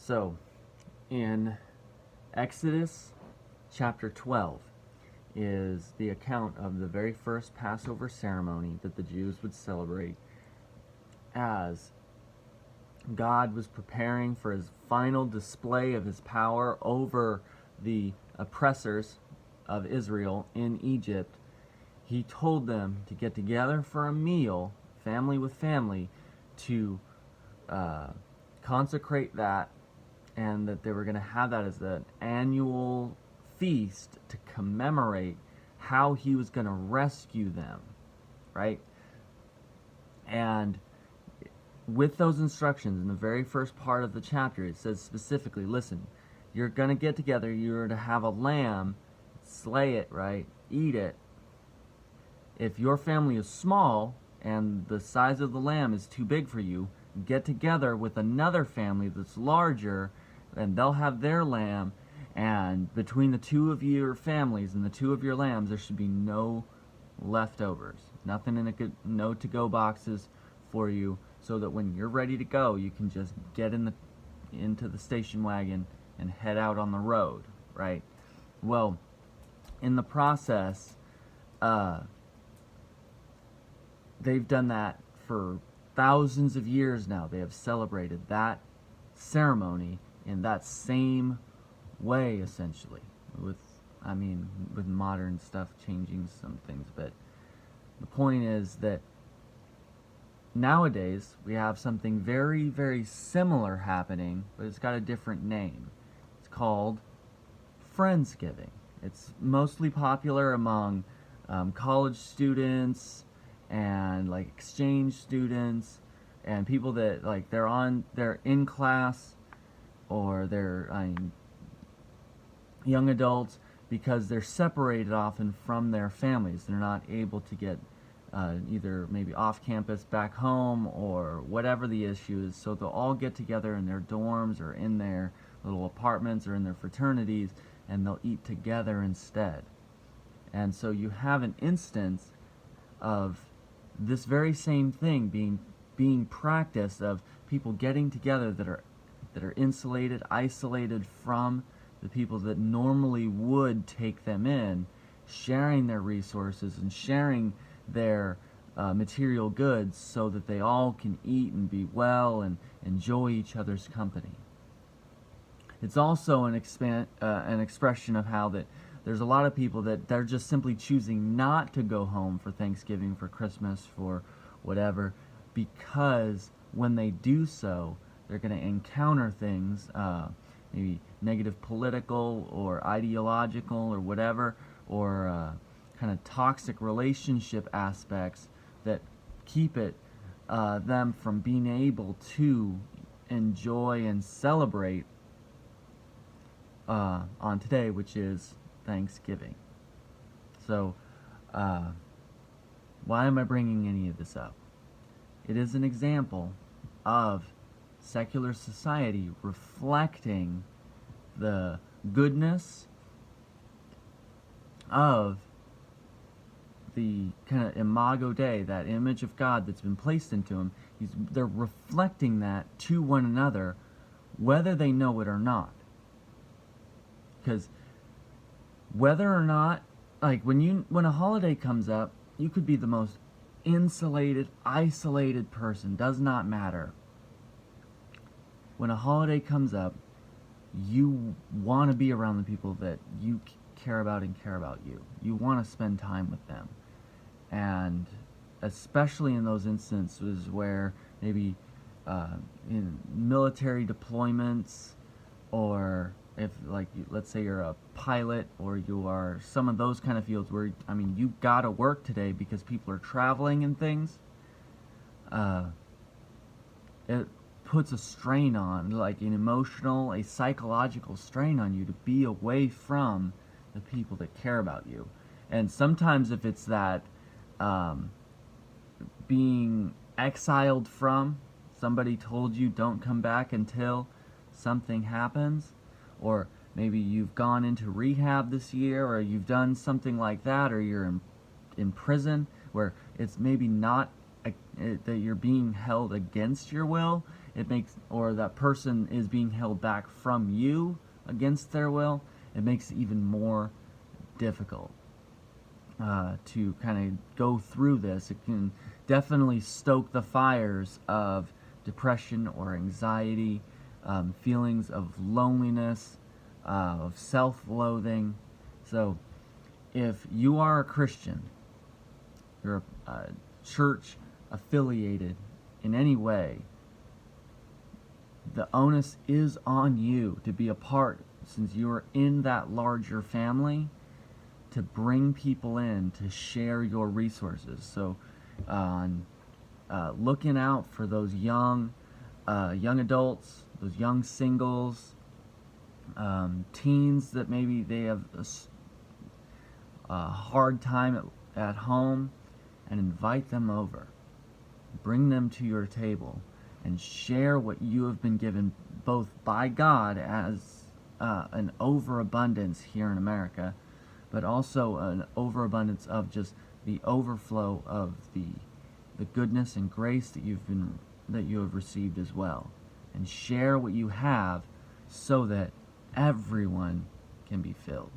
So, in Exodus chapter 12 is the account of the very first Passover ceremony that the Jews would celebrate as God was preparing for his final display of his power over the oppressors of Israel in Egypt. He told them to get together for a meal, family with family, to consecrate that, and that they were going to have that as an annual feast to commemorate how he was going to rescue them, right? And with those instructions in the very first part of the chapter, it says specifically, listen, you're going to get together, you're to have a lamb, slay it, right? Eat it. If your family is small and the size of the lamb is too big for you, get together with another family that's larger, and they'll have their lamb, and between the two of your families and the two of your lambs, there should be no leftovers. Nothing in no to-go boxes for you, so that when you're ready to go, you can just get into the station wagon and head out on the road, right? Well, in the process, they've done that for thousands of years now. They have celebrated that ceremony in that same way, essentially, with modern stuff changing some things, but the point is that nowadays we have something very, very similar happening, but it's got a different name. It's called Friendsgiving. It's mostly popular among college students and like exchange students and people that like they're in class, or they're young adults, because they're separated often from their families. They're not able to get either maybe off campus back home or whatever the issue is, so they'll all get together in their dorms or in their little apartments or in their fraternities, and they'll eat together instead. And so you have an instance of this very same thing being practiced, of people getting together that are insulated, isolated from the people that normally would take them in, sharing their resources and sharing their material goods, so that they all can eat and be well and enjoy each other's company. It's also an expression of how that there's a lot of people that they're just simply choosing not to go home for Thanksgiving, for Christmas, for whatever, because when they do so, they're going to encounter things, maybe negative political or ideological or whatever, or kind of toxic relationship aspects that keep them from being able to enjoy and celebrate on today, which is Thanksgiving. So, why am I bringing any of this up? It is an example of secular society reflecting the goodness of the kind of imago Dei, that image of God that's been placed into them. They're reflecting that to one another, whether they know it or not. Because whether or not, like when a holiday comes up, you could be the most insulated, isolated person, does not matter. When a holiday comes up, you want to be around the people that you care about and care about you. You want to spend time with them. And especially in those instances where maybe in military deployments, or if, like, let's say you're a pilot, or you are some of those kind of fields where, you gotta work today because people are traveling and things, it puts a strain on, like an emotional, a psychological strain on you to be away from the people that care about you. And sometimes if it's that being exiled from, somebody told you don't come back until something happens, or maybe you've gone into rehab this year, or you've done something like that, or you're in prison where it's maybe not that you're being held against your will, it makes, or that person is being held back from you against their will, it makes it even more difficult to kind of go through this. It can definitely stoke the fires of depression or anxiety, feelings of loneliness, of self-loathing. So if you are a Christian, you're church affiliated in any way, the onus is on you to be a part, since you are in that larger family, to bring people in to share your resources. So looking out for those young adults, those young singles, teens that maybe they have a hard time at home, and invite them over. Bring them to your table and share what you have been given both by God as an overabundance here in America, but also an overabundance of just the overflow of the goodness and grace that you have received as well. And share what you have so that everyone can be filled.